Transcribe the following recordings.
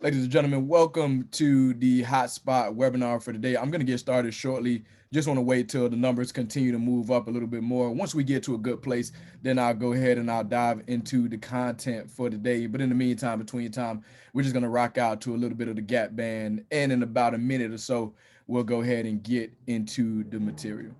Ladies and gentlemen, welcome to the Hotspot webinar for today. I'm going to get started shortly. Just want to wait till the numbers continue to move up a little bit more. Once we get to a good place, then I'll go ahead and I'll dive into the content for today. But in the meantime, between time, we're just going to rock out to a little bit of the Gap Band. And in about a minute or so, we'll go ahead and get into the material.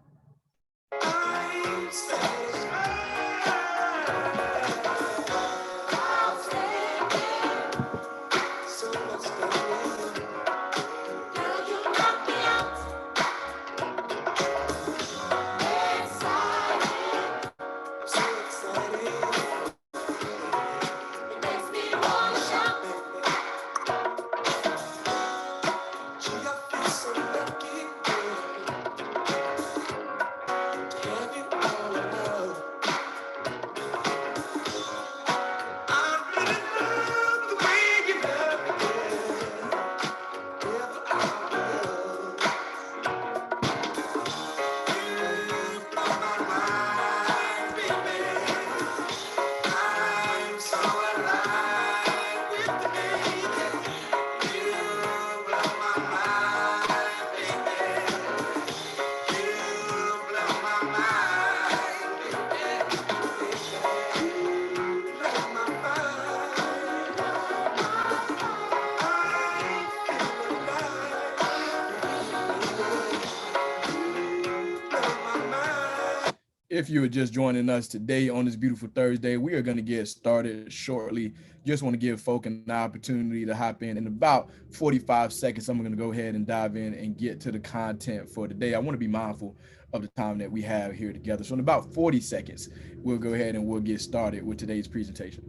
If you are just joining us today on this beautiful Thursday, we are going to get started shortly. Just want to give folk an opportunity to hop in about 45 seconds. I'm going to go ahead and dive in and get to the content for today. I want to be mindful of the time that we have here together. So in about 40 seconds, we'll go ahead and we'll get started with today's presentation.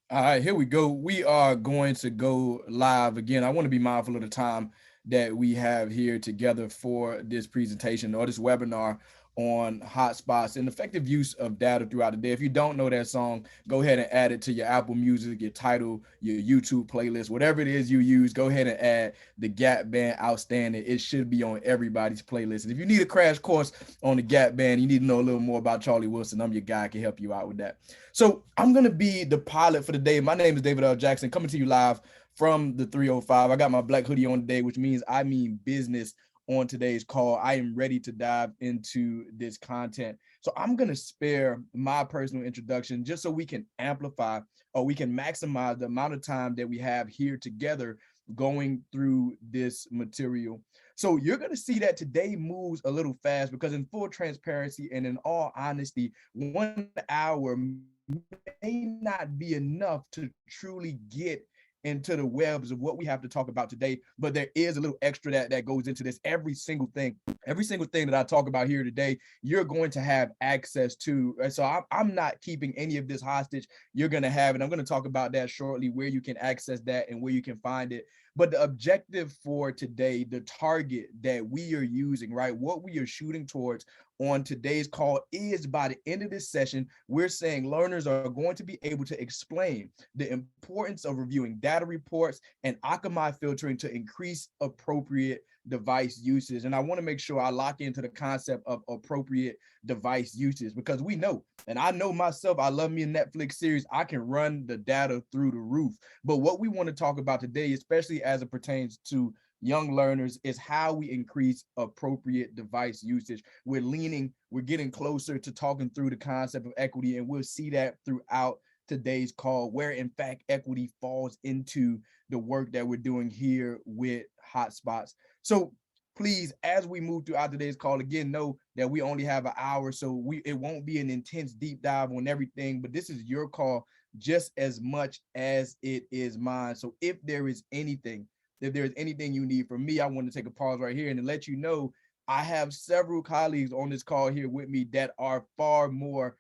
All right, here we go. We are going to go live again. I want to be mindful of the time that we have here together for this presentation or this webinar on hotspots and effective use of data throughout the day. If you don't know that song, go ahead and add it to your Apple Music, your Tidal, your YouTube playlist, whatever it is you use, go ahead and add the Gap Band Outstanding. It should be on everybody's playlist. And if you need a crash course on the Gap Band, you need to know a little more about Charlie Wilson, I'm your guy. I can help you out with that. So I'm going to be the pilot for the day. My name is David L. Jackson, coming to you live from the 305. I got my black hoodie on today, which means I mean business on today's call. I am ready to dive into this content. So I'm going to spare my personal introduction just so we can amplify or we can maximize the amount of time that we have here together going through this material. So you're going to see that today moves a little fast because in full transparency and in all honesty, 1 hour may not be enough to truly get into the webs of what we have to talk about today, but there is a little extra that goes into this. Every single thing that I talk about here today, you're going to have access to. So I'm not keeping any of this hostage. You're going to have it. I'm going to talk about that shortly, where you can access that and where you can find it. But the objective for today, the target that we are using, right, what we are shooting towards on today's call is by the end of this session, we're saying learners are going to be able to explain the importance of reviewing data reports and Akamai filtering to increase appropriate device usage. And I want to make sure I lock into the concept of appropriate device usage because we know, and I know myself, I love me a Netflix series. I can run the data through the roof. But what we want to talk about today, especially as it pertains to young learners, is how we increase appropriate device usage. We're getting closer to talking through the concept of equity, and we'll see that throughout today's call, where in fact equity falls into the work that we're doing here with hotspots. So please, as we move throughout today's call, again, know that we only have an hour, so it won't be an intense deep dive on everything, but this is your call just as much as it is mine. So if there is anything you need from me, I want to take a pause right here and to let you know I have several colleagues on this call here with me that are far more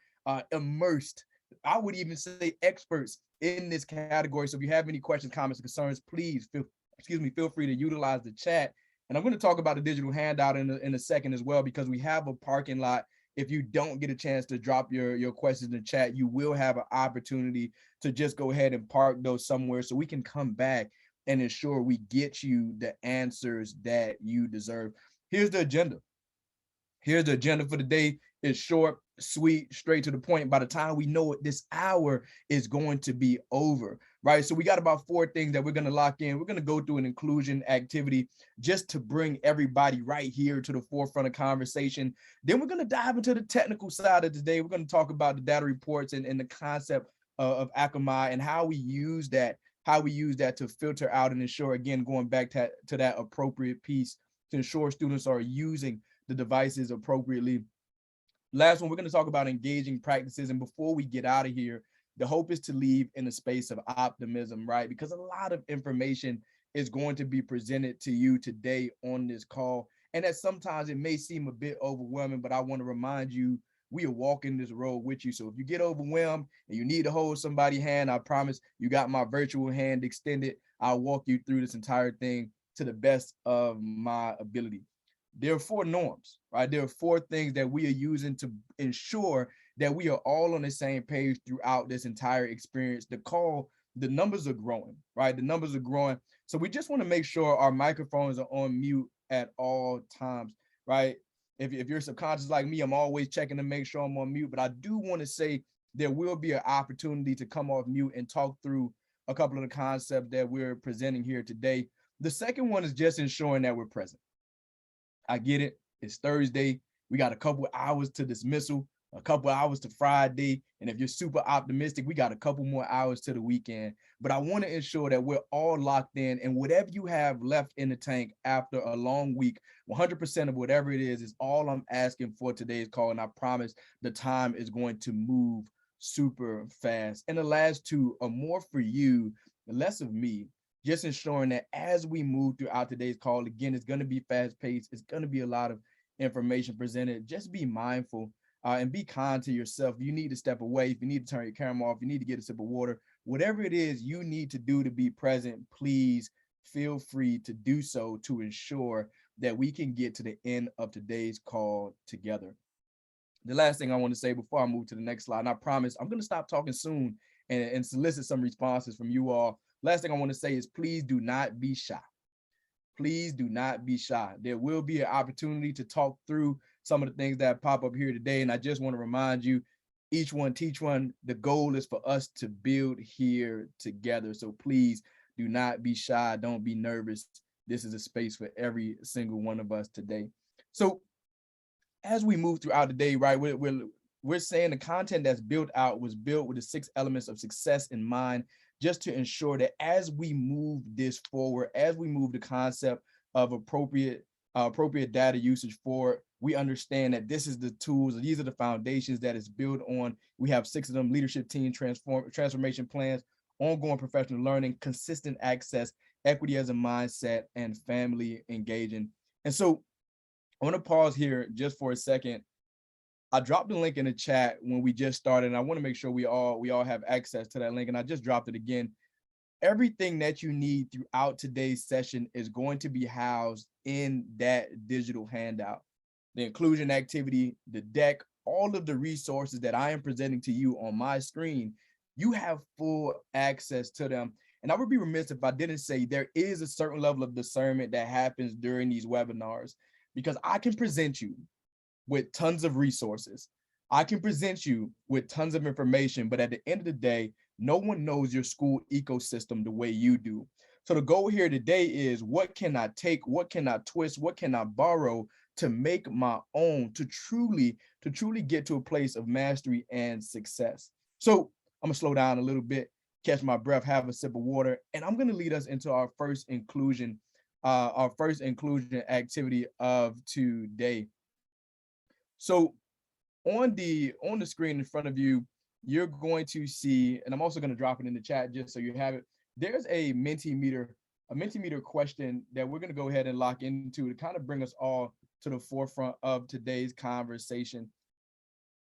immersed. I would even say experts in this category. So if you have any questions, comments, or concerns, please feel free to utilize the chat. And I'm going to talk about the digital handout in a second as well, because we have a parking lot. If you don't get a chance to drop your questions in the chat, you will have an opportunity to just go ahead and park those somewhere so we can come back and ensure we get you the answers that you deserve. Here's the agenda. Here's the agenda for the day. It's short, sweet, straight to the point. By the time we know it, this hour is going to be over, right? So we got about 4 things that we're going to lock in. We're going to go through an inclusion activity just to bring everybody right here to the forefront of conversation. Then we're going to dive into the technical side of today. We're going to talk about the data reports and the concept of Akamai and how we use that to filter out and ensure, again, going back to that appropriate piece to ensure students are using the devices appropriately. Last one, we're going to talk about engaging practices. And before we get out of here, the hope is to leave in a space of optimism, right? Because a lot of information is going to be presented to you today on this call. And that sometimes it may seem a bit overwhelming, but I want to remind you, we are walking this road with you. So if you get overwhelmed and you need to hold somebody's hand, I promise you got my virtual hand extended. I'll walk you through this entire thing to the best of my ability. There are 4 norms, right? There are 4 things that we are using to ensure that we are all on the same page throughout this entire experience. The numbers are growing, right? The numbers are growing. So we just want to make sure our microphones are on mute at all times, right? If you're subconscious like me, I'm always checking to make sure I'm on mute, but I do want to say there will be an opportunity to come off mute and talk through a couple of the concepts that we're presenting here today. The second one is just ensuring that we're present. I get it. It's Thursday. We got a couple hours to dismissal, a couple hours to Friday. And if you're super optimistic, we got a couple more hours to the weekend. But I want to ensure that we're all locked in, and whatever you have left in the tank after a long week, 100% of whatever it is all I'm asking for today's call. And I promise the time is going to move super fast. And the last 2 are more for you, less of me. Just ensuring that as we move throughout today's call, again, it's going to be fast paced. It's going to be a lot of information presented. Just be mindful and be kind to yourself. If you need to step away, if you need to turn your camera off, you need to get a sip of water, whatever it is you need to do to be present, please feel free to do so to ensure that we can get to the end of today's call together. The last thing I want to say before I move to the next slide, and I promise I'm going to stop talking soon and solicit some responses from you all. Last thing I want to say is please do not be shy. Please do not be shy. There will be an opportunity to talk through some of the things that pop up here today. And I just want to remind you, each one teach one. The goal is for us to build here together. So please do not be shy. Don't be nervous. This is a space for every single one of us today. So as we move throughout the day, right, we're saying the content that's built out was built with the 6 elements of success in mind, just to ensure that as we move this forward, as we move the concept of appropriate data usage forward, we understand that this is the tools, these are the foundations that is built on. We have 6 of them: leadership team, transformation plans, ongoing professional learning, consistent access, equity as a mindset, and family engaging. And so I want to pause here just for a second. I dropped the link in the chat when we just started, and I want to make sure we all have access to that link. And I just dropped it again. Everything that you need throughout today's session is going to be housed in that digital handout. The inclusion activity, the deck, all of the resources that I am presenting to you on my screen, you have full access to them. And I would be remiss if I didn't say there is a certain level of discernment that happens during these webinars, because I can present you with tons of resources. I can present you with tons of information, but at the end of the day, no one knows your school ecosystem the way you do. So the goal here today is, what can I take, what can I twist, what can I borrow to make my own, to truly get to a place of mastery and success. So I'm gonna slow down a little bit, catch my breath, have a sip of water, and I'm gonna lead us into our first inclusion our first inclusion activity of today. So on the screen in front of you, you're going to see, and I'm also going to drop it in the chat just so you have it. There's a Mentimeter question that we're going to go ahead and lock into to kind of bring us all to the forefront of today's conversation.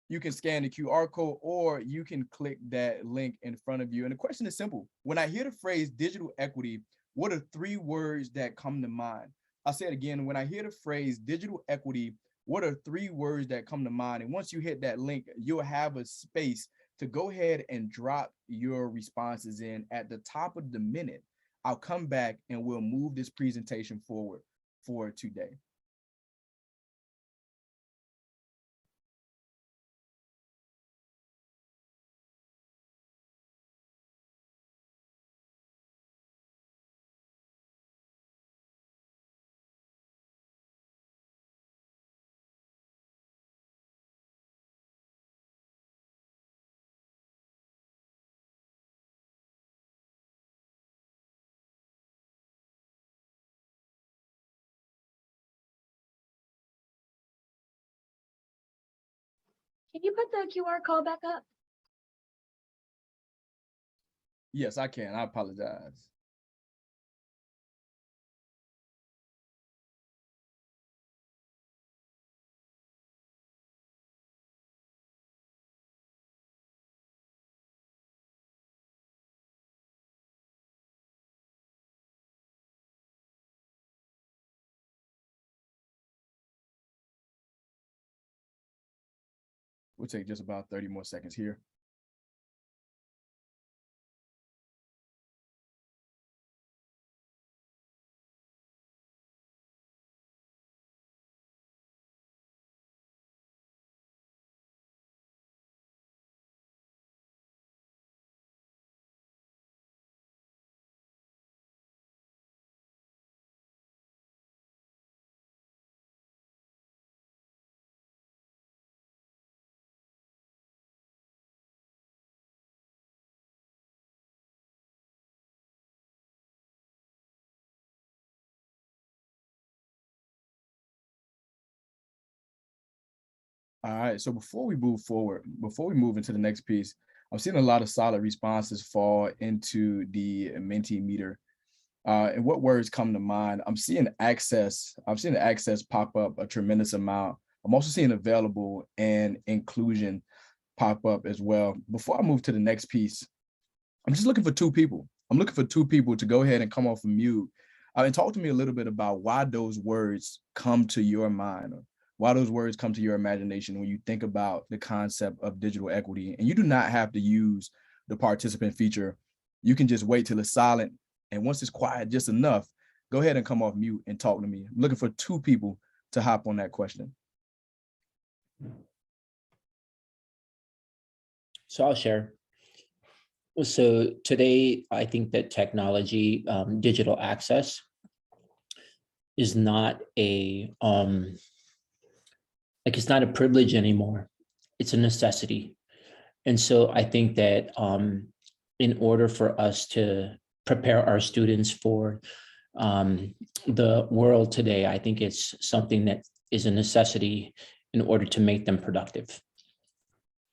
You can scan the QR code or you can click that link in front of you. And the question is simple. When I hear the phrase digital equity, what are 3 words that come to mind? I'll say it again. When I hear the phrase digital equity, what are 3 words that come to mind? And once you hit that link, you'll have a space to go ahead and drop your responses in at the top of the minute. I'll come back and we'll move this presentation forward for today. Can you put the QR code back up? Yes, I can. I apologize. We'll take just about 30 more seconds here. All right, so before we move forward, before we move into the next piece, I'm seeing a lot of solid responses fall into the Mentimeter. And what words come to mind? I'm seeing access. I'm seeing access pop up a tremendous amount. I'm also seeing available and inclusion pop up as well. Before I move to the next piece, I'm just looking for 2 people. I'm looking for 2 people to go ahead and come off of mute and talk to me a little bit about why those words come to your mind, or why those words come to your imagination when you think about the concept of digital equity. And you do not have to use the participant feature. You can just wait till it's silent. And once it's quiet just enough, go ahead and come off mute and talk to me. I'm looking for 2 people to hop on that question. So I'll share. So today, I think that technology, digital access is not a, it's not a privilege anymore. It's a necessity. And so I think that in order for us to prepare our students for the world today, I think it's something that is a necessity in order to make them productive.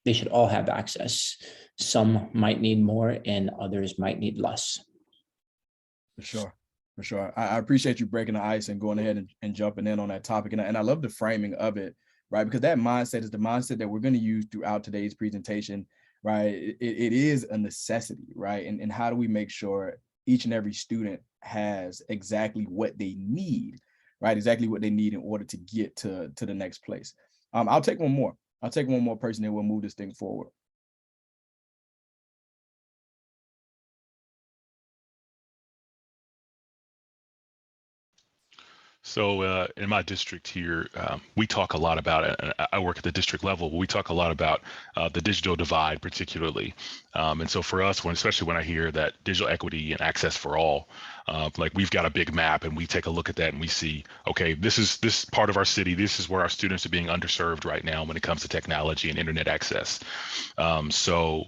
They should all have access. Some might need more and others might need less. For sure. For sure. I appreciate you breaking the ice and going ahead and jumping in on that topic. And I love the framing of it, right? Because that mindset is the mindset that we're going to use throughout today's presentation, right? It is a necessity, right? And how do we make sure each and every student has exactly what they need, right? Exactly what they need in order to get to the next place. I'll take one more. I'll take one more person and we'll move this thing forward. So in my district here, we talk a lot about it. And I work at the district level. But we talk a lot about the digital divide, particularly. And so for us, especially when I hear that digital equity and access for all, like we've got a big map and we take a look at that and we see, okay, this part of our city. This is where our students are being underserved right now when it comes to technology and internet access. So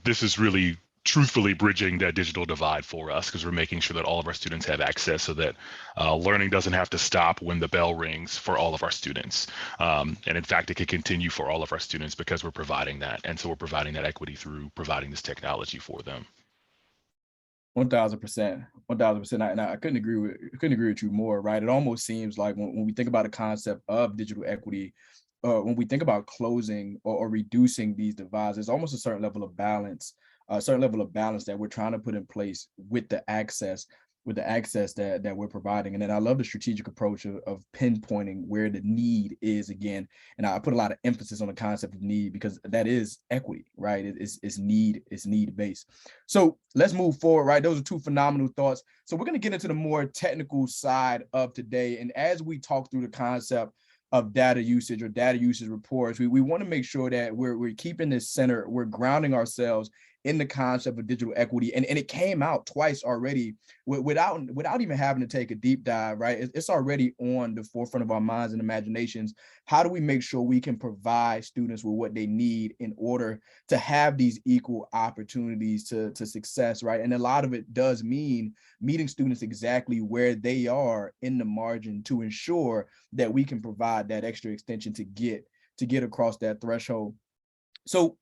this is really truthfully bridging that digital divide for us, because we're making sure that all of our students have access so that learning doesn't have to stop when the bell rings for all of our students. And in fact, it can continue for all of our students because we're providing that. And so we're providing that equity through providing this technology for them. 1000%, 1000%. And I couldn't agree with you more, right? It almost seems like when we think about the concept of digital equity, when we think about closing or reducing these divides, there's almost a certain level of balance, that we're trying to put in place with the access that we're providing. And then I love the strategic approach of pinpointing where the need is again. And I put a lot of emphasis on the concept of need because that is equity, right? It's need based. So let's move forward, right? Those are two phenomenal thoughts. So we're going to get into the more technical side of today. And as we talk through the concept of data usage or data usage reports, we want to make sure that we're keeping this center, we're grounding ourselves in the concept of digital equity. And it came out twice already without even having to take a deep dive, right? It's already on the forefront of our minds and imaginations. How do we make sure we can provide students with what they need in order to have these equal opportunities to success, right? And a lot of it does mean meeting students exactly where they are in the margin to ensure that we can provide that extra extension to get across that threshold. So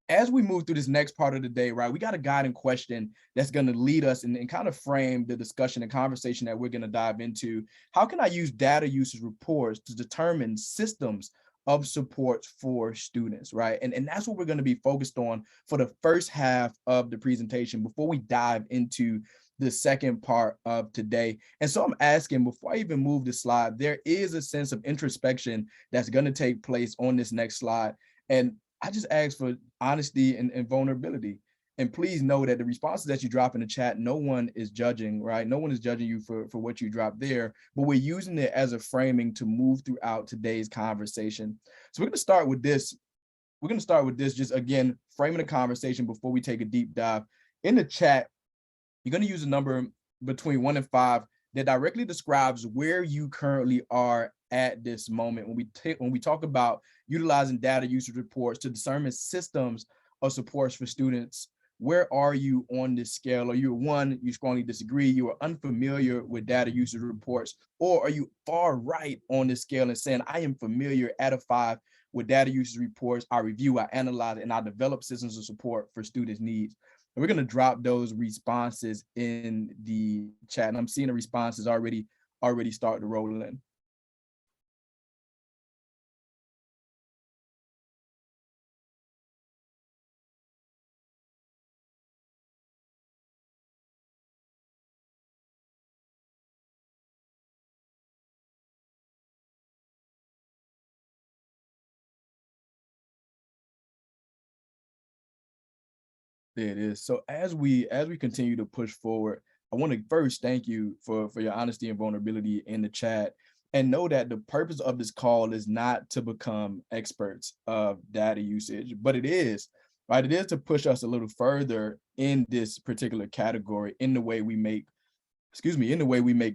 as we move through this next part of the day, right, we got a guiding question that's going to lead us and kind of frame the discussion and conversation that we're going to dive into. How can I use data usage reports to determine systems of support for students, right? And that's what we're going to be focused on for the first half of the presentation before we dive into the second part of today. And so I'm asking, before I even move the slide, there is a sense of introspection that's going to take place on this next slide. And I just ask for honesty and vulnerability. And please know that the responses that you drop in the chat, no one is judging, right? No one is judging you for what you drop there, but we're using it as a framing to move throughout today's conversation. So we're going to start with this. We're going to start with this, just again, framing the conversation before we take a deep dive. In the chat, you're going to use a number between 1 and 5 that directly describes where you currently are at this moment. When we talk about utilizing data usage reports to determine systems of supports for students, where are you on this scale? Are you 1, you strongly disagree, you are unfamiliar with data usage reports, or are you far right on this scale and saying, I am familiar at a 5 with data usage reports, I review, I analyze, and I develop systems of support for students' needs? And we're going to drop those responses in the chat. And I'm seeing the responses already start to roll in. There it is. So as we continue to push forward, I want to first thank you for your honesty and vulnerability in the chat, and know that the purpose of this call is not to become experts of data usage, but it is, right? It is to push us a little further in this particular category in the way we make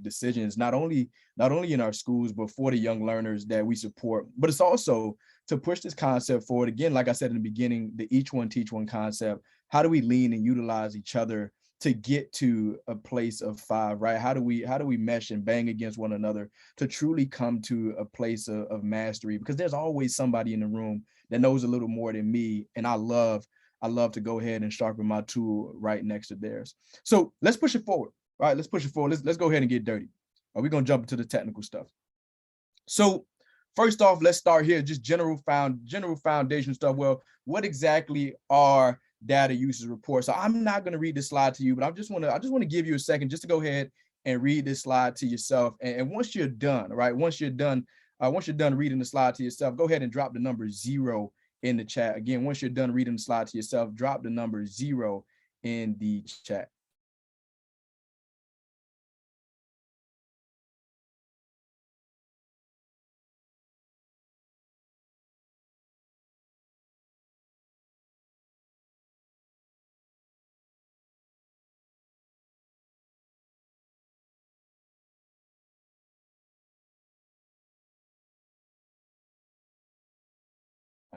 decisions, not only in our schools, but for the young learners that we support. But it's also to push this concept forward. Again, like I said in the beginning, the each one teach one concept. How do we lean and utilize each other to get to a place of 5, right? How do we mesh and bang against one another to truly come to a place of mastery? Because there's always somebody in the room that knows a little more than me. And I love to go ahead and sharpen my tool right next to theirs. So let's push it forward. All right, let's push it forward. Let's go ahead and get dirty. We're going to jump into the technical stuff. So first off, let's start here, just general foundation stuff. Well, what exactly are data usage reports? So I'm not going to read this slide to you, but I just want to give you a second just to go ahead and read this slide to yourself. And once you're done, right? Once you're done reading the slide to yourself, go ahead and drop the number 0 in the chat. Again, once you're done reading the slide to yourself, drop the number 0 in the chat.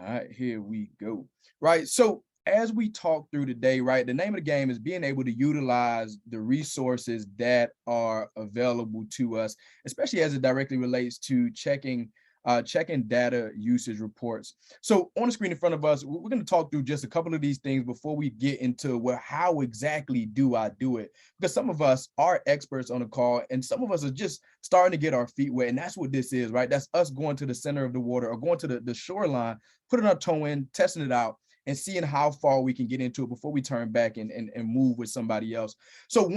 All right, here we go. Right, so as we talk through today, right, the name of the game is being able to utilize the resources that are available to us, especially as it directly relates to checking data usage reports. So on the screen in front of us, we're going to talk through just a couple of these things before we get into, well, how exactly do I do it? Because some of us are experts on the call and some of us are just starting to get our feet wet. And that's what this is, right? That's us going to the center of the water or going to the shoreline, putting our toe in, testing it out, and seeing how far we can get into it before we turn back and move with somebody else. So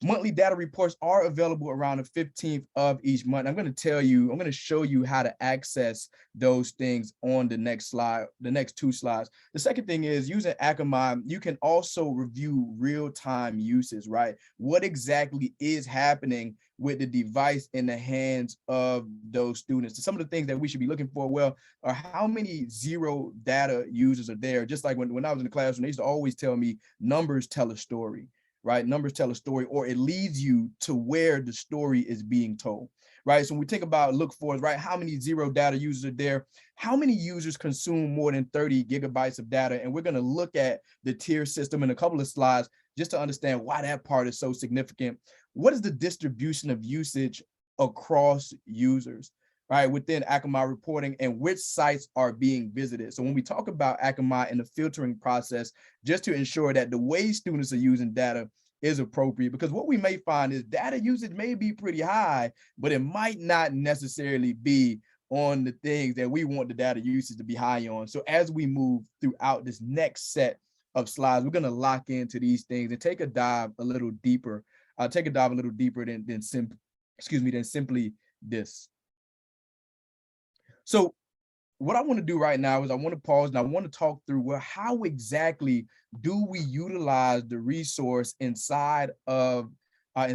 monthly data reports are available around the 15th of each month. I'm going to show you how to access those things on the next slide, the next two slides. The second thing is using Akamai, you can also review real-time uses, right? What exactly is happening with the device in the hands of those students. So some of the things that we should be looking for, well, are how many zero data users are there? Just like when I was in the classroom, they used to always tell me numbers tell a story, right? Numbers tell a story, or it leads you to where the story is being told, right? So when we think about look for, right, how many zero data users are there? How many users consume more than 30 gigabytes of data? And we're going to look at the tier system in a couple of slides just to understand why that part is so significant. What is the distribution of usage across users, right, within Akamai reporting, and which sites are being visited? So when we talk about Akamai and the filtering process, just to ensure that the way students are using data is appropriate, because what we may find is data usage may be pretty high, but it might not necessarily be on the things that we want the data usage to be high on. So as we move throughout this next set of slides, we're going to lock into these things and take a dive a little deeper. Than simply this. So what I want to do right now is I want to pause and I want to talk through, well, how exactly do we utilize the resource inside of our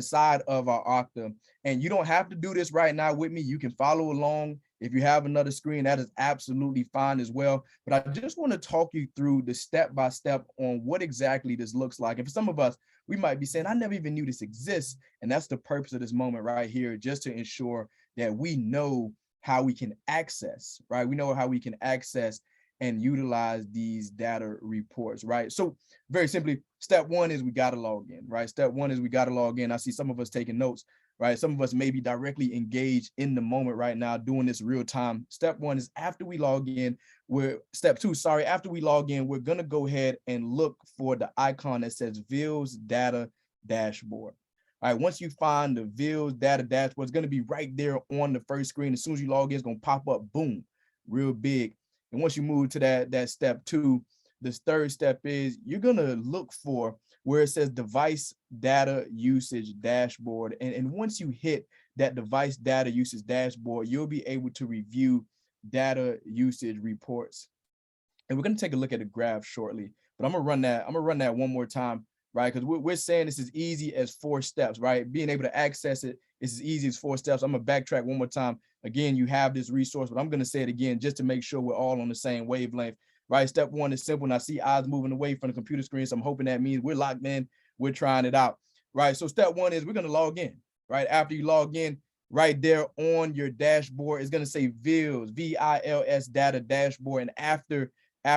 Okta? And you don't have to do this right now with me. You can follow along. If you have another screen, that is absolutely fine as well. But I just want to talk you through the step-by-step on what exactly this looks like. And for some of us, we might be saying, I never even knew this exists. And that's the purpose of this moment right here, just to ensure that we know how we can access, right? We know how we can access and utilize these data reports, right? So very simply, step one is we got to log in, right? Step one is we got to log in. I see some of us taking notes, right? Some of us may be directly engaged in the moment right now doing this real time. Step one is after we log in, after we log in, we're going to go ahead and look for the icon that says VILS Data Dashboard. All right, once you find the VILS Data Dashboard, it's going to be right there on the first screen. As soon as you log in, it's going to pop up, boom, real big. And once you move to that step two, this third step is you're going to look for where it says Device Data Usage Dashboard. And once you hit that Device Data Usage Dashboard, you'll be able to review data usage reports. And we're going to take a look at the graph shortly, but I'm going to run that one more time, right? Because we're saying this is easy as 4 steps, right? Being able to access it is as easy as 4 steps. I'm going to backtrack one more time. Again, you have this resource, but I'm going to say it again just to make sure we're all on the same wavelength, right? Step one is simple, and I see eyes moving away from the computer screen, so I'm hoping that means we're locked in, we're trying it out, right? So step one is we're going to log in, right? After you log in, right there on your dashboard, it's going to say VILS, VILS Data Dashboard, and after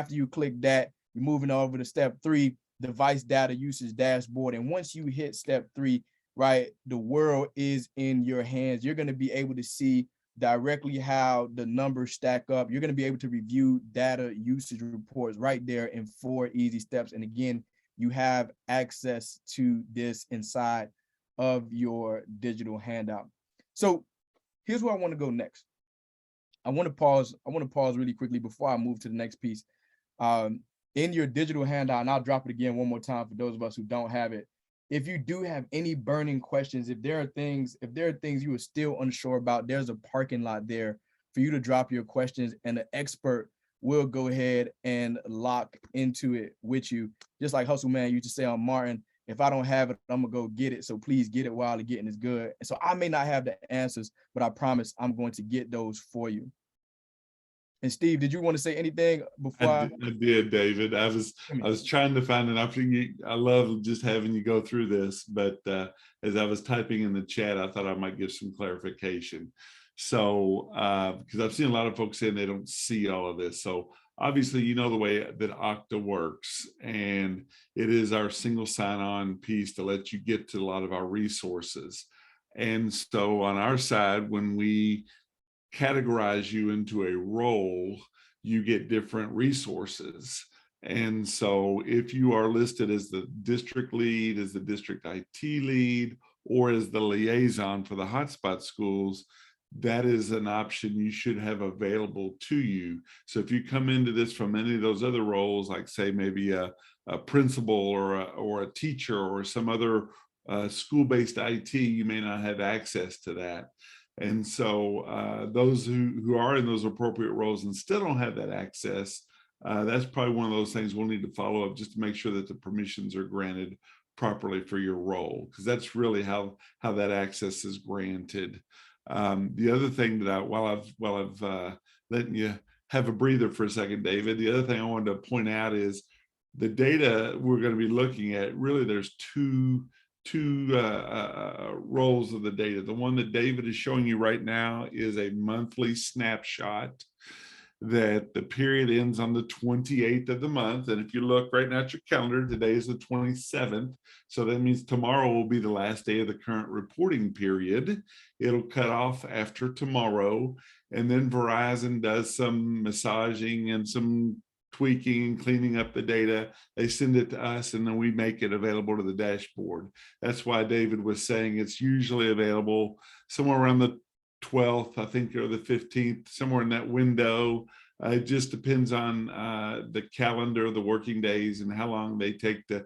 you click that, you're moving over to step 3, Device Data Usage Dashboard. And once you hit step 3, right, the world is in your hands. You're going to be able to see directly how the numbers stack up. You're going to be able to review data usage reports right there in 4 easy steps. And again, you have access to this inside of your digital handout. So here's where I want to go next. I want to pause really quickly before I move to the next piece. In your digital handout, and I'll drop it again one more time for those of us who don't have it. If you do have any burning questions, if there are things you are still unsure about, there's a parking lot there for you to drop your questions, and the expert will go ahead and lock into it with you. Just like Hustle Man used to say on Martin, if I don't have it, I'm gonna go get it. So please get it while the getting is good. And so I may not have the answers, but I promise I'm going to get those for you. And Steve, did you want to say anything before I did, David. I was trying to find an opportunity. I love just having you go through this, but as I was typing in the chat, I thought I might give some clarification. So, because I've seen a lot of folks saying they don't see all of this. So obviously, you know the way that Okta works, and it is our single sign-on piece to let you get to a lot of our resources. And so on our side, when we categorize you into a role, you get different resources. And so if you are listed as the district lead, as the district IT lead, or as the liaison for the hotspot schools, that is an option you should have available to you. So if you come into this from any of those other roles, like say maybe a principal or a teacher or some other school-based IT, you may not have access to that. And so those who are in those appropriate roles and still don't have that access, that's probably one of those things we'll need to follow up just to make sure that the permissions are granted properly for your role, because that's really how that access is granted. The other thing that while I've letting you have a breather for a second, David, the other thing I wanted to point out is the data we're going to be looking at. Really, there's two roles of the data. The one that David is showing you right now is a monthly snapshot that the period ends on the 28th of the month. And if you look right now at your calendar, today is the 27th. So that means tomorrow will be the last day of the current reporting period. It'll cut off after tomorrow. And then Verizon does some massaging and some tweaking and cleaning up the data. They send it to us, and then we make it available to the dashboard. That's why David was saying it's usually available somewhere around the 12th, I think, or the 15th, somewhere in that window. It just depends on the calendar, the working days, and how long they take to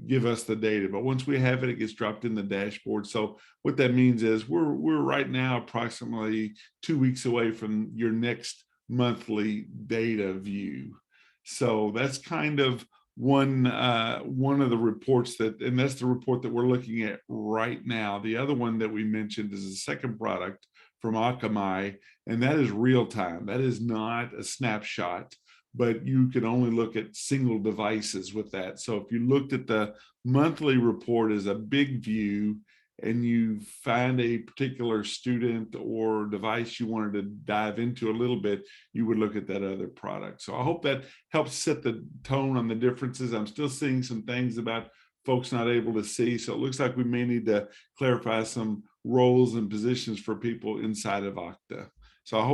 give us the data. But once we have it, it gets dropped in the dashboard. So what that means is we're right now approximately 2 weeks away from your next monthly data view. So that's kind of one of the reports and that's the report that we're looking at right now. The other one that we mentioned is the second product from Akamai, and that is real time. That is not a snapshot, but you can only look at single devices with that. So if you looked at the monthly report as a big view and you find a particular student or device you wanted to dive into a little bit, you would look at that other product. So I hope that helps set the tone on the differences. I'm still seeing some things about folks not able to see. So it looks like we may need to clarify some roles and positions for people inside of Okta. So I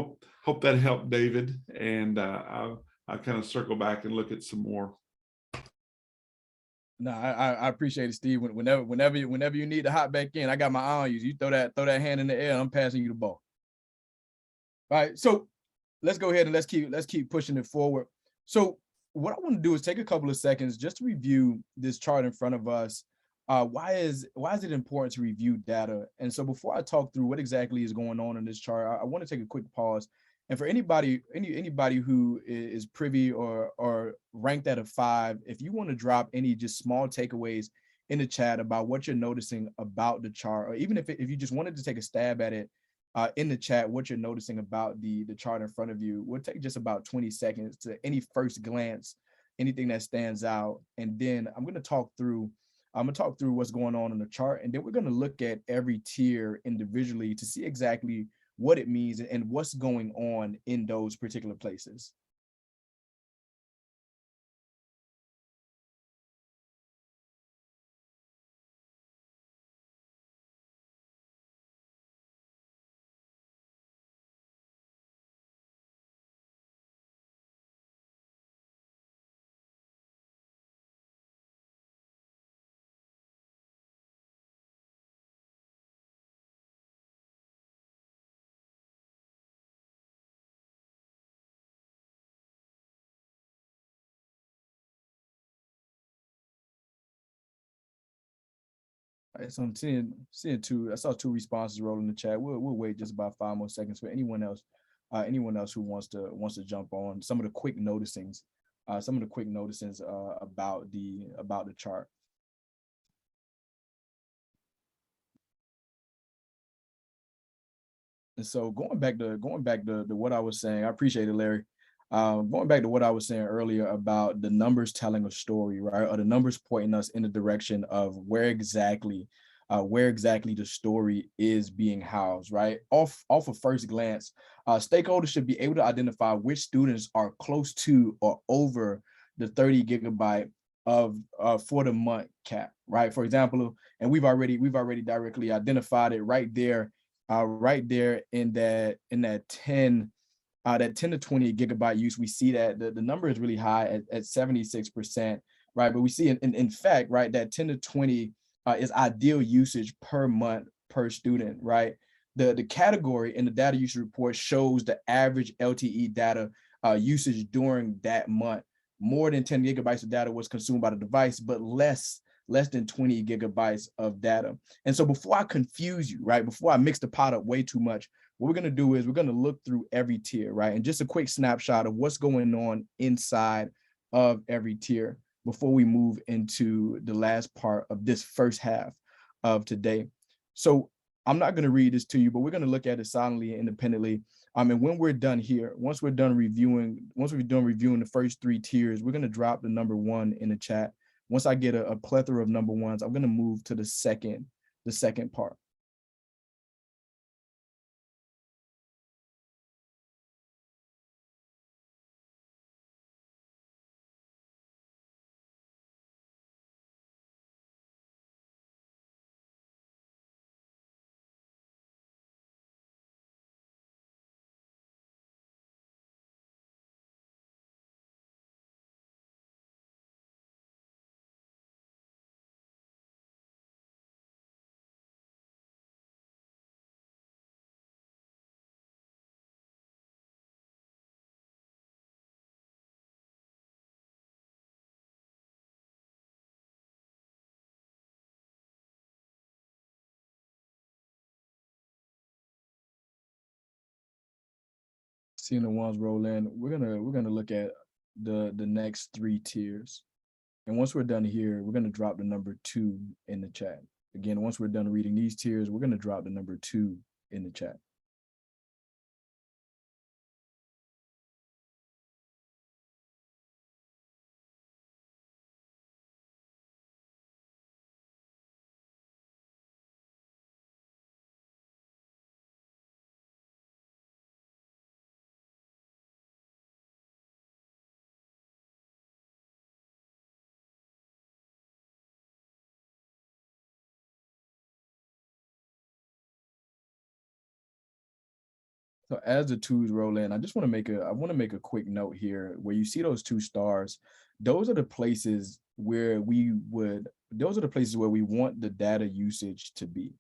hope that helped, David. And I'll kind of circle back and look at some more. No, I appreciate it, Steve. Whenever you need to hop back in, I got my eye on you. You throw that hand in the air, and I'm passing you the ball. All right, so let's go ahead and let's keep pushing it forward. So what I want to do is take a couple of seconds just to review this chart in front of us. Why is it important to review data? And so before I talk through what exactly is going on in this chart, I want to take a quick pause. And for anybody who is privy or ranked at a 5, if you want to drop any just small takeaways in the chat about what you're noticing about the chart, or even if you just wanted to take a stab at it in the chat, what you're noticing about the chart in front of you, we'll take just about 20 seconds to any first glance, anything that stands out. And then I'm going to talk through what's going on in the chart. And then we're going to look at every tier individually to see exactly what it means and what's going on in those particular places. So I'm seeing two. I saw 2 responses roll in the chat. We'll wait just about 5 more seconds for anyone else who wants to jump on some of the quick noticings, about the chart. And so going back to what I was saying, I appreciate it, Larry. Going back to what I was saying earlier about the numbers telling a story, right? Or the numbers pointing us in the direction of where exactly where exactly the story is being housed, right? Off of first glance, stakeholders should be able to identify which students are close to or over the 30 gigabyte of for the month cap, right? For example, and we've already directly identified it right there in that 10 to 20 gigabyte use. We see that the number is really high at 76%, right? But we see in fact, right, that 10 to 20 is ideal usage per month per student, right? The category in the data usage report shows the average LTE data usage during that month. More than 10 gigabytes of data was consumed by the device, but less than 20 gigabytes of data. And so before I confuse you, right, before I mix the pot up way too much, what we're going to do is we're going to look through every tier, right? And just a quick snapshot of what's going on inside of every tier before we move into the last part of this first half of today. So I'm not going to read this to you, but we're going to look at it silently and independently. And when we're done here, once we're done reviewing the first three tiers, we're going to drop the number 1 in the chat. Once I get a plethora of number 1s, I'm going to move to the second part. Seeing the ones roll in, we're gonna look at the next 3 tiers. And once we're done here, we're gonna drop the number 2 in the chat. Again, once we're done reading these tiers, we're gonna drop the number 2 in the chat. So as the 2s roll in, I just want to make a quick note here. Where you see those 2 stars, those are the places where we want the data usage to be.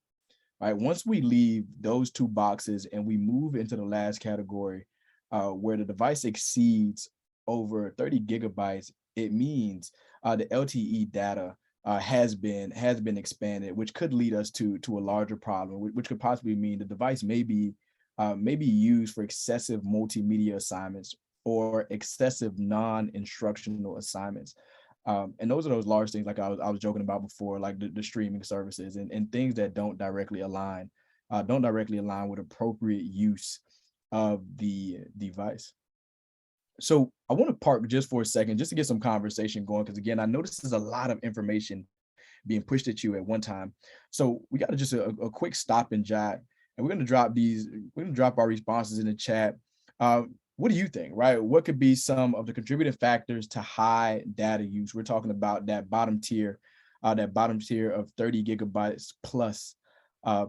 All right, once we leave those 2 boxes and we move into the last category, where the device exceeds over 30 gigabytes, it means the LTE data has been expanded, which could lead us to a larger problem, which could possibly mean the device may be used for excessive multimedia assignments or excessive non-instructional assignments. And those are those large things, like I was joking about before, like the streaming services and things that don't directly align with appropriate use of the device. So I want to park just for a second, just to get some conversation going, because again, I know this is a lot of information being pushed at you at one time. So we got to just a quick stop and jot, and we're going to drop our responses in the chat. What do you think, right? What could be some of the contributing factors to high data use? We're talking about that bottom tier of 30 gigabytes plus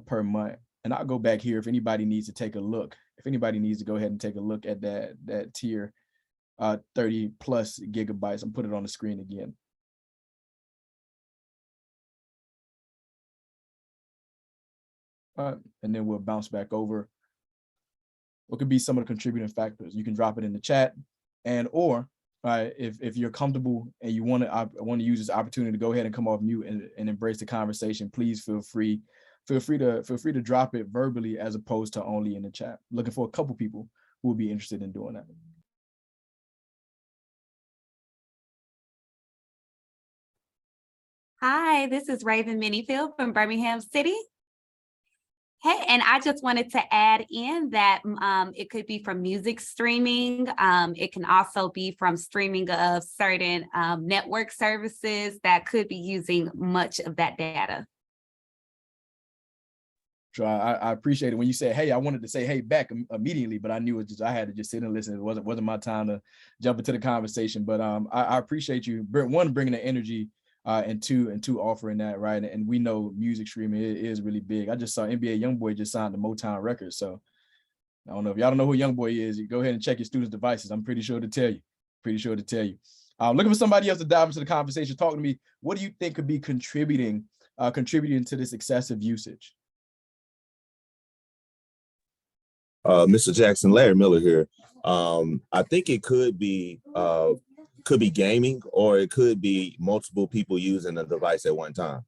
per month. And I'll go back here if anybody needs to take a look. If anybody needs to go ahead and take a look at that tier, 30 plus gigabytes, and put it on the screen again. And then we'll bounce back over. What could be some of the contributing factors? You can drop it in the chat, or if you're comfortable and you want to use this opportunity to go ahead and come off mute and embrace the conversation, please feel free to drop it verbally as opposed to only in the chat. Looking for a couple people who would be interested in doing that. Hi, this is Raven Minifield from Birmingham City. Hey, and I just wanted to add in that it could be from music streaming. It can also be from streaming of certain network services that could be using much of that data. Sure. I appreciate it when you said, hey, I wanted to say, hey, back immediately, but I knew it just, I had to just sit and listen. It wasn't my time to jump into the conversation, but I appreciate you, one, bringing the energy, and two, offering that, right? And we know music streaming is really big. I just saw NBA YoungBoy just signed the Motown record. So I don't know if y'all don't know who YoungBoy is, you go ahead and check your students' devices. I'm pretty sure to tell you, looking for somebody else to dive into the conversation. Talk to me. What do you think could be contributing to this excessive usage? Mr. Jackson, Larry Miller here. I think it could be gaming, or it could be multiple people using a device at one time.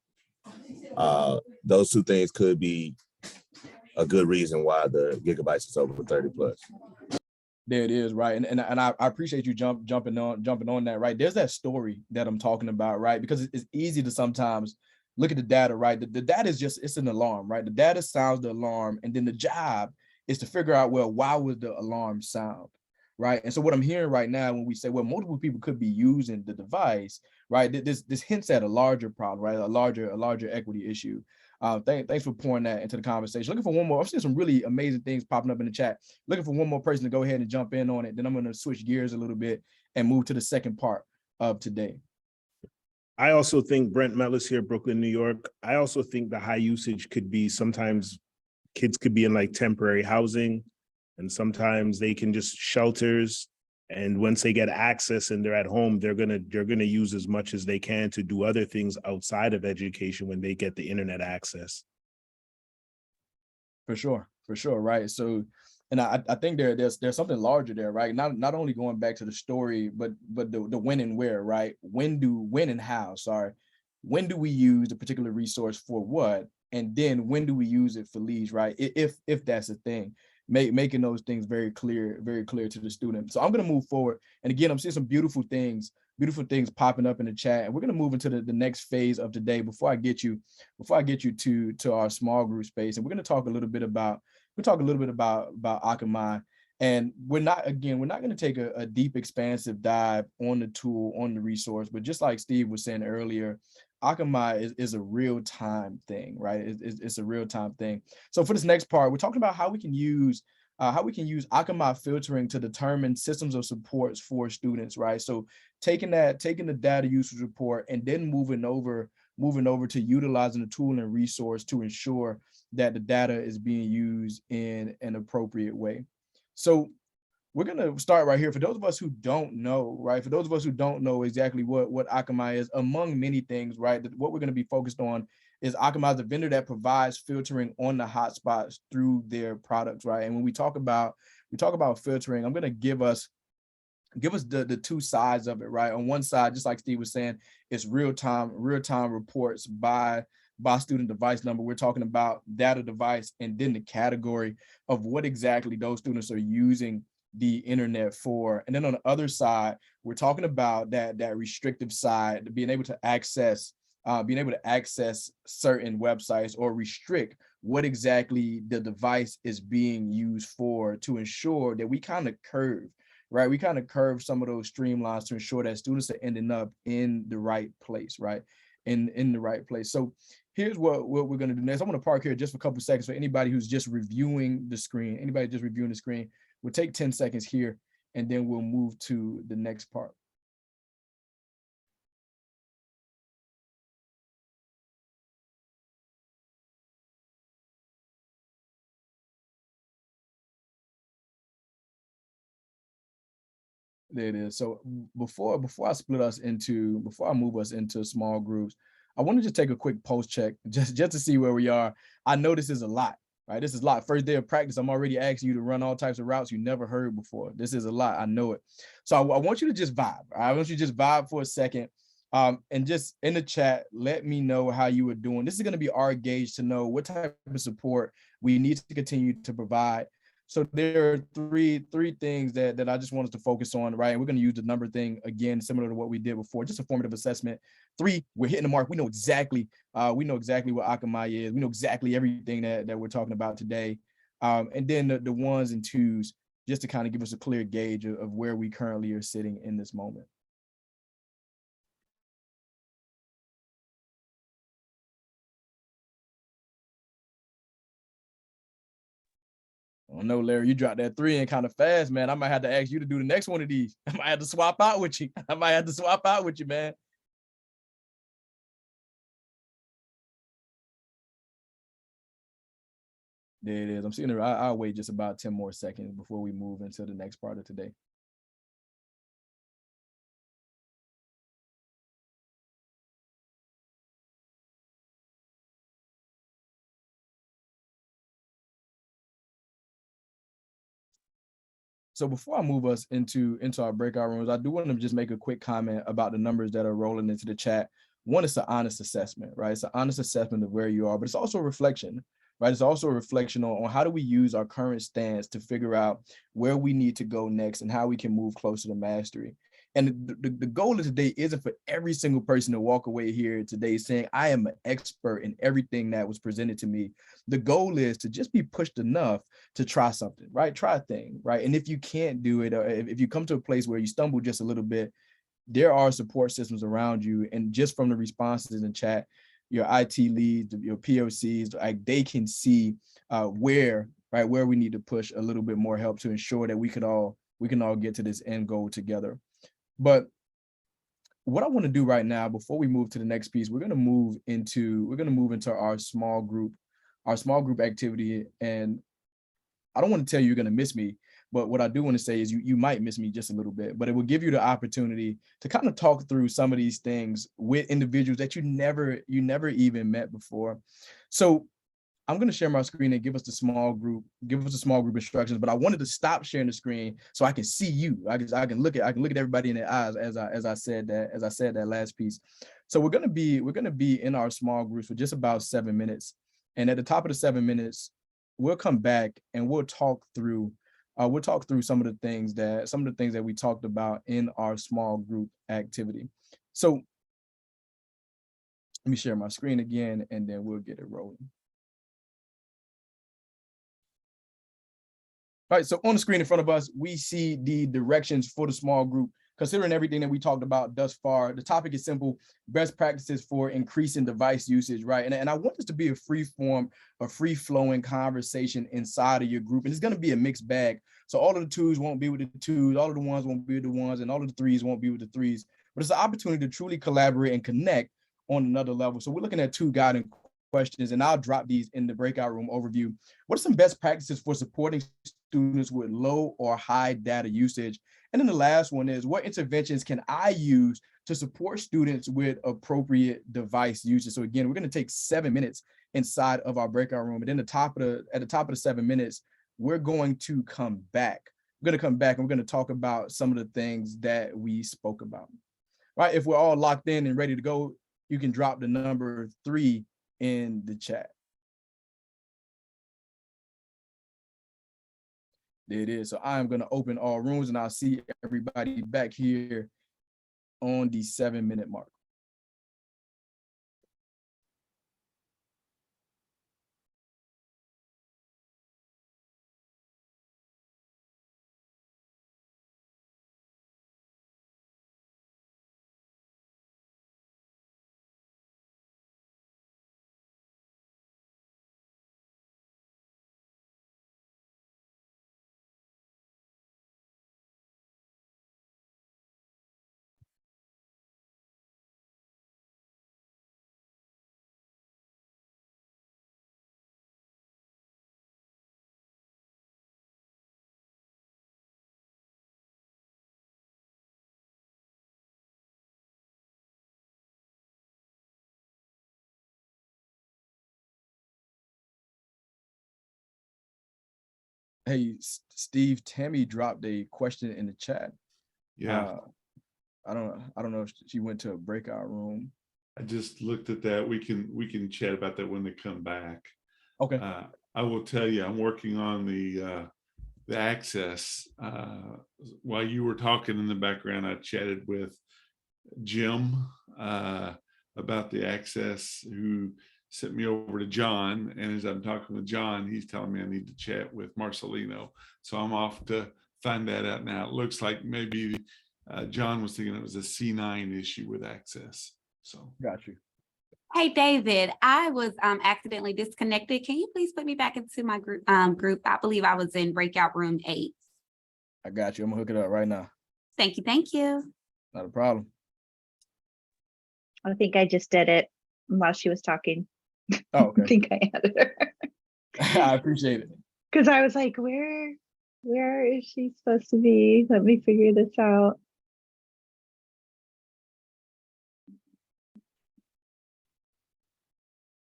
Those two things could be a good reason why the gigabytes is over 30 plus. There it is, right? And I appreciate you jumping on that, right? There's that story that I'm talking about, right? Because it's easy to sometimes look at the data, right? The data is just, it's an alarm, right? The data sounds the alarm, and then the job is to figure out, well, why would the alarm sound, right? And so what I'm hearing right now when we say, well, multiple people could be using the device, right? This hints at a larger problem, right? A larger equity issue. Thanks for pouring that into the conversation. Looking for one more. I'm seeing some really amazing things popping up in the chat. Looking for one more person to go ahead and jump in on it. Then I'm going to switch gears a little bit and move to the second part of today. I also think Brent Mellis here, Brooklyn, New York. I also think the high usage could be sometimes kids could be in like temporary housing, and sometimes they can just shelters. And once they get access and they're at home, they're gonna use as much as they can to do other things outside of education when they get the internet access. For sure, right? So, and I think there's something larger there, right? Not only going back to the story, but the when and where, right? When and how, when do we use a particular resource for what? And then when do we use it for leads, right? If that's a thing, making those things very clear to the student. So I'm going to move forward. And again, I'm seeing some beautiful things popping up in the chat. And we're going to move into the next phase of today before I get you to our small group space. And we're going to talk a little bit about Akamai. And we're not going to take a deep, expansive dive on the tool, on the resource, but just like Steve was saying earlier, Akamai is a real-time thing, right? It's a real-time thing. So for this next part, we're talking about how we can use Akamai filtering to determine systems of supports for students, right? So taking the data usage report and then moving over to utilizing the tool and resource to ensure that the data is being used in an appropriate way. So we're going to start right here. For those of us who don't know, right? For those of us who don't know exactly what Akamai is, among many things, right? What we're going to be focused on is Akamai is a vendor that provides filtering on the hotspots through their products, right? And when we talk about filtering, I'm going to give us the two sides of it, right? On one side, just like Steve was saying, it's real-time reports by student device number. We're talking about data device and then the category of what exactly those students are using the internet for. And then on the other side, we're talking about that restrictive side, being able to access certain websites or restrict what exactly the device is being used for, to ensure that we kind of curve, right? We kind of curve some of those streamlines to ensure that students are ending up in the right place, right? In the right place. So here's what we're going to do next. I'm going to park here just for a couple of seconds for anybody who's just reviewing the screen. We'll take 10 seconds here, and then we'll move to the next part. There it is. So before I move us into small groups, I want to just take a quick post check just to see where we are. I know this is a lot, right? This is a lot. First day of practice, I'm already asking you to run all types of routes you never heard before. This is a lot. I know it. So I want you to just vibe. I want you to just vibe for a second. And just in the chat, let me know how you are doing. This is going to be our gauge to know what type of support we need to continue to provide. So there are three things that I just want us to focus on, right? And we're going to use the number thing again, similar to what we did before, just a formative assessment. 3, we're hitting the mark. We know exactly what Akamai is. We know exactly everything that we're talking about today. And then the 1s and 2s, just to kind of give us a clear gauge of where we currently are sitting in this moment. I don't know, Larry, you dropped that 3 in kind of fast, man. I might have to ask you to do the next one of these. I might have to swap out with you. Man. There it is. I'm seeing it. I'll wait just about 10 more seconds before we move into the next part of today. So before I move us into our breakout rooms, I do want to just make a quick comment about the numbers that are rolling into the chat. One is an honest assessment, right? It's an honest assessment of where you are, but it's also a reflection, right? It's also a reflection on how do we use our current stance to figure out where we need to go next and how we can move closer to mastery. And the goal of today isn't for every single person to walk away here today saying, I am an expert in everything that was presented to me. The goal is to just be pushed enough to try something, right? Try a thing, right? And if you can't do it, or if you come to a place where you stumble just a little bit, there are support systems around you. And just from the responses in chat, your IT leads, your POCs, like they can see where we need to push a little bit more help to ensure that we can all get to this end goal together. But what I want to do right now, before we move to the next piece, we're going to move into our small group activity. And I don't want to tell you you're going to miss me, but what I do want to say is you might miss me just a little bit, but it will give you the opportunity to kind of talk through some of these things with individuals that you never even met before. So I'm going to share my screen and give us the small group instructions, but I wanted to stop sharing the screen so I can see you. I can look at everybody in their eyes as I said that last piece. So we're going to be in our small groups for just about 7 minutes. And at the top of the 7 minutes, we'll come back and we'll talk through some of the things that we talked about in our small group activity. So let me share my screen again and then we'll get it rolling. All right, so on the screen in front of us, we see the directions for the small group. Considering everything that we talked about thus far, the topic is simple: best practices for increasing device usage, right? And I want this to be a free-flowing conversation inside of your group. And it's going to be a mixed bag. So all of the twos won't be with the twos, all of the ones won't be with the ones, and all of the threes won't be with the threes. But it's an opportunity to truly collaborate and connect on another level. So we're looking at 2 guiding questions, and I'll drop these in the breakout room overview. What are some best practices for supporting students with low or high data usage? And then the last one is, what interventions can I use to support students with appropriate device usage? So again, we're going to take 7 minutes inside of our breakout room. And then at the top of the 7 minutes, we're going to come back. We're going to come back and we're going to talk about some of the things that we spoke about. Right? If we're all locked in and ready to go, you can drop the number 3 in the chat. There it is. So I'm going to open all rooms and I'll see everybody back here on the 7-minute mark. Hey, Steve, Tammy dropped a question in the chat. Yeah. I don't know if she went to a breakout room. I just looked at that. We can chat about that when they come back. Okay. I will tell you, I'm working on the access. While you were talking in the background, I chatted with Jim about the access, who sent me over to John. And as I'm talking with John, he's telling me I need to chat with Marcelino. So I'm off to find that out now. It looks like maybe John was thinking it was a C9 issue with access. So got you. Hey, David, I was accidentally disconnected. Can you please put me back into my group? I believe I was in breakout room 8. I got you. I'm gonna hook it up right now. Thank you. Thank you. Not a problem. I think I just did it while she was talking. Oh, I okay. think I added her. I appreciate it. Because I was like, where is she supposed to be? Let me figure this out.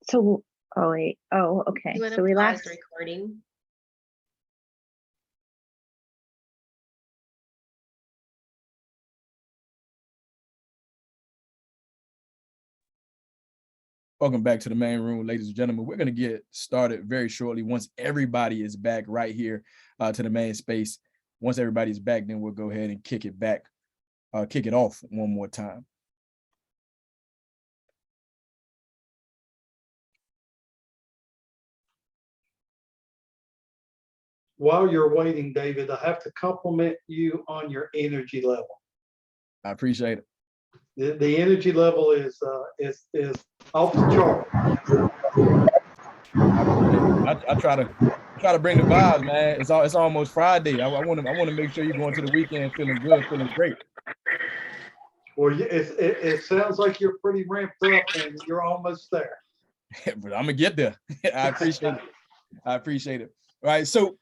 So, oh wait, oh, okay. You want So to we pause last, recording? Welcome back to the main room, ladies and gentlemen. We're going to get started very shortly once everybody is back right here to the main space. Once everybody's back, then we'll go ahead and kick it off one more time. While you're waiting, David, I have to compliment you on your energy level. I appreciate it. The energy level is off the chart. I try to bring the vibes, man. It's almost Friday. I want to make sure you're going to the weekend feeling good, feeling great. Well, it sounds like you're pretty ramped up and you're almost there. But I'm gonna get there. I appreciate it. I appreciate it. All right. So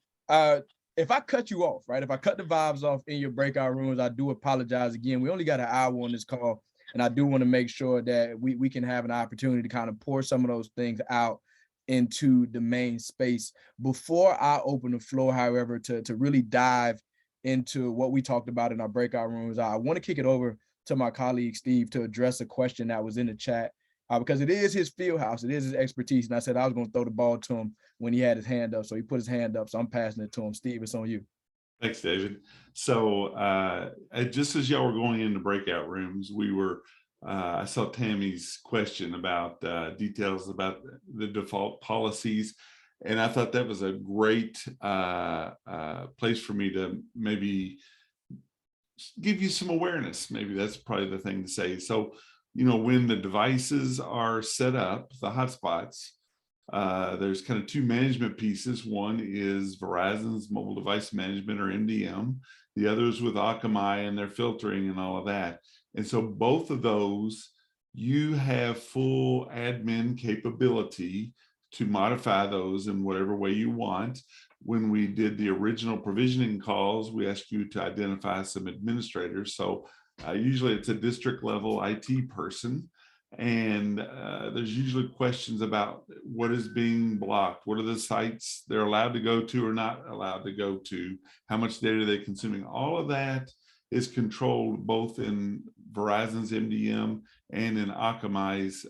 if I cut you off, right? If I cut the vibes off in your breakout rooms, I do apologize again. We only got an hour on this call, and I do want to make sure that we can have an opportunity to kind of pour some of those things out into the main space. Before I open the floor, however, to really dive into what we talked about in our breakout rooms, I want to kick it over to my colleague Steve to address a question that was in the chat. Because it is his field house, it is his expertise. And I said I was going to throw the ball to him when he had his hand up. So he put his hand up. So I'm passing it to him. Steve, it's on you. Thanks, David. So just as y'all were going into breakout rooms, I saw Tammy's question about details about the default policies. And I thought that was a great place for me to maybe give you some awareness. Maybe that's probably the thing to say. So, when the devices are set up, the hotspots, there's kind of two management pieces. One is Verizon's mobile device management, or MDM. The other is with Akamai and their filtering and all of that. And so both of those, you have full admin capability to modify those in whatever way you want. When we did the original provisioning calls, we asked you to identify some administrators. So usually it's a district level IT person, and there's usually questions about what is being blocked, what are the sites they're allowed to go to or not allowed to go to, how much data are they consuming. All of that is controlled both in Verizon's MDM and in Akamai's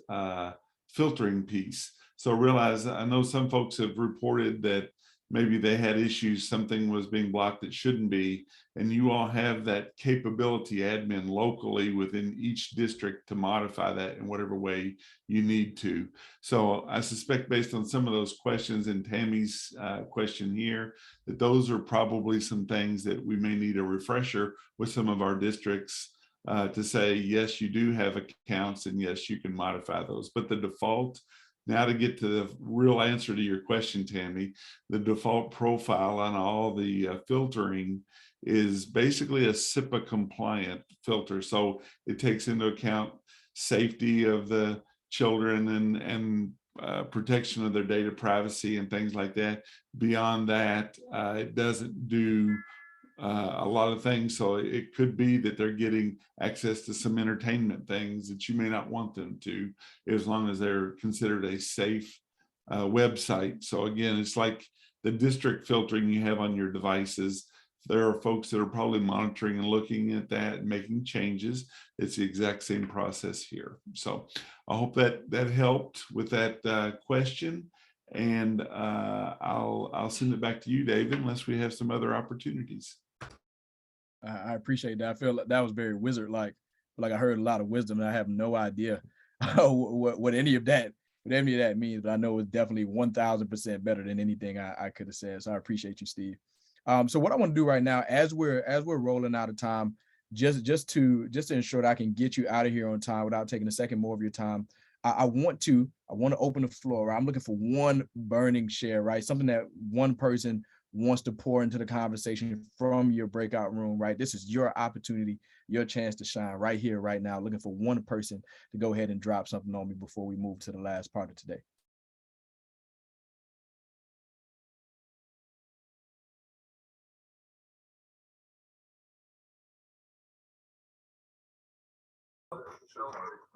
filtering piece. So realize, I know some folks have reported that maybe they had issues, something was being blocked that shouldn't be, and you all have that capability admin locally within each district to modify that in whatever way you need to. So I suspect, based on some of those questions and Tammy's question here, that those are probably some things that we may need a refresher with some of our districts to say, yes, you do have accounts, and yes, you can modify those. But the default, now to get to the real answer to your question, Tammy, the default profile on all the filtering is basically a SIPA compliant filter. So it takes into account safety of the children and protection of their data privacy and things like that. Beyond that, it doesn't do a lot of things. So it could be that they're getting access to some entertainment things that you may not want them to, as long as they're considered a safe website. So again, it's like the district filtering you have on your devices. There are folks that are probably monitoring and looking at that and making changes. It's the exact same process here. So I hope that helped with that question. And I'll send it back to you, David, unless we have some other opportunities. I appreciate that. I feel like that was very wizard-like. Like I heard a lot of wisdom, and I have no idea what any of that means. But I know it's definitely 1,000% better than anything I could have said. So I appreciate you, Steve. So what I want to do right now, as we're rolling out of time, just to ensure that I can get you out of here on time without taking a second more of your time, I want to open the floor, right? I'm looking for one burning share, right? Something that one person wants to pour into the conversation from your breakout room, right? This is your opportunity, your chance to shine right here, right now. Looking for one person to go ahead and drop something on me before we move to the last part of today.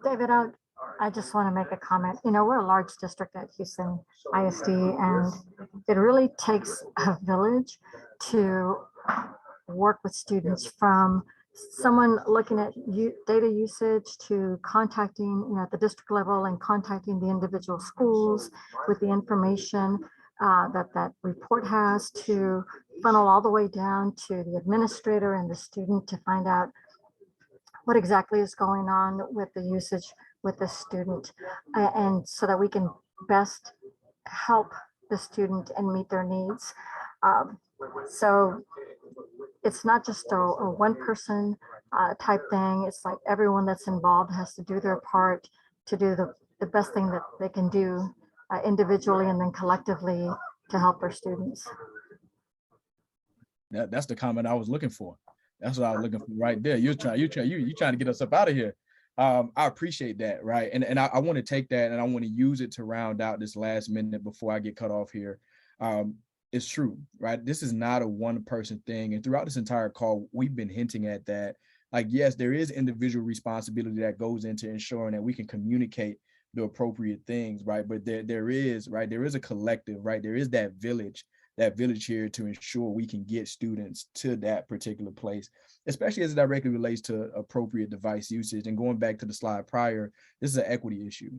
David, I just want to make a comment. You know, we're a large district at Houston ISD, and it really takes a village to work with students, from someone looking at data usage to contacting, you know, at the district level and contacting the individual schools with the information that report has, to funnel all the way down to the administrator and the student to find out what exactly is going on with the usage with the student, and so that we can best help the student and meet their needs. So it's not just a one person type thing. It's like everyone that's involved has to do their part to do the best thing that they can do individually and then collectively to help their students. That's the comment I was looking for. That's what I was looking for right there. You're trying to get us up out of here. I appreciate that, right? And I want to take that and I want to use it to round out this last minute before I get cut off here. It's true, right? This is not a one person thing. And throughout this entire call, we've been hinting at that. Like, yes, there is individual responsibility that goes into ensuring that we can communicate the appropriate things, right? But there is a collective, right? There is that village here to ensure we can get students to that particular place, especially as it directly relates to appropriate device usage. And going back to the slide prior, this is an equity issue,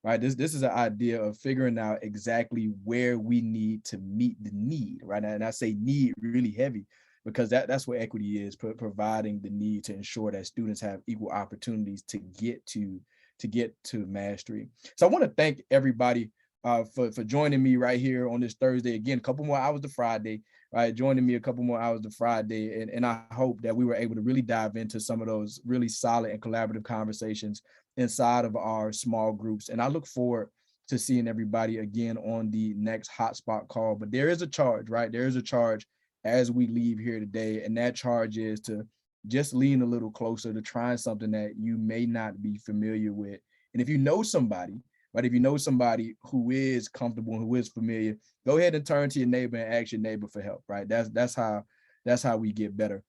right? This is an idea of figuring out exactly where we need to meet the need, right? And I say need really heavy, because that's what equity is, providing the need to ensure that students have equal opportunities to get to mastery. So I want to thank everybody for joining me right here on this Thursday. Again, a couple more hours to Friday, right? Joining me a couple more hours to Friday. And I hope that we were able to really dive into some of those really solid and collaborative conversations inside of our small groups. And I look forward to seeing everybody again on the next hotspot call. But there is a charge, right? There is a charge as we leave here today. And that charge is to just lean a little closer to trying something that you may not be familiar with. And if you know somebody, right, if you know somebody who is comfortable and who is familiar, go ahead and turn to your neighbor and ask your neighbor for help, right? That's how we get better.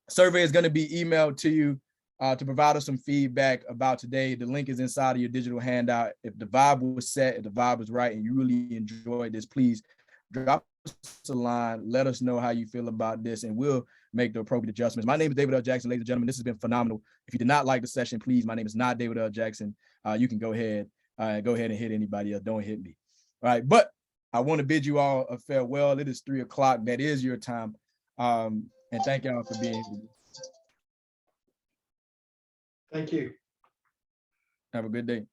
Survey is going to be emailed to you to provide us some feedback about today. The link is inside of your digital handout. If the vibe was set, if the vibe was right, and you really enjoyed this, please drop us a line. Let us know how you feel about this, and we'll make the appropriate adjustments. My name is David L. Jackson, ladies and gentlemen. This has been phenomenal. If you did not like the session, please, my name is not David L. Jackson. You can go ahead and hit anybody else. Don't hit me. All right. But I want to bid you all a farewell. It is 3 o'clock. That is your time. And thank y'all for being here. Thank you. Have a good day.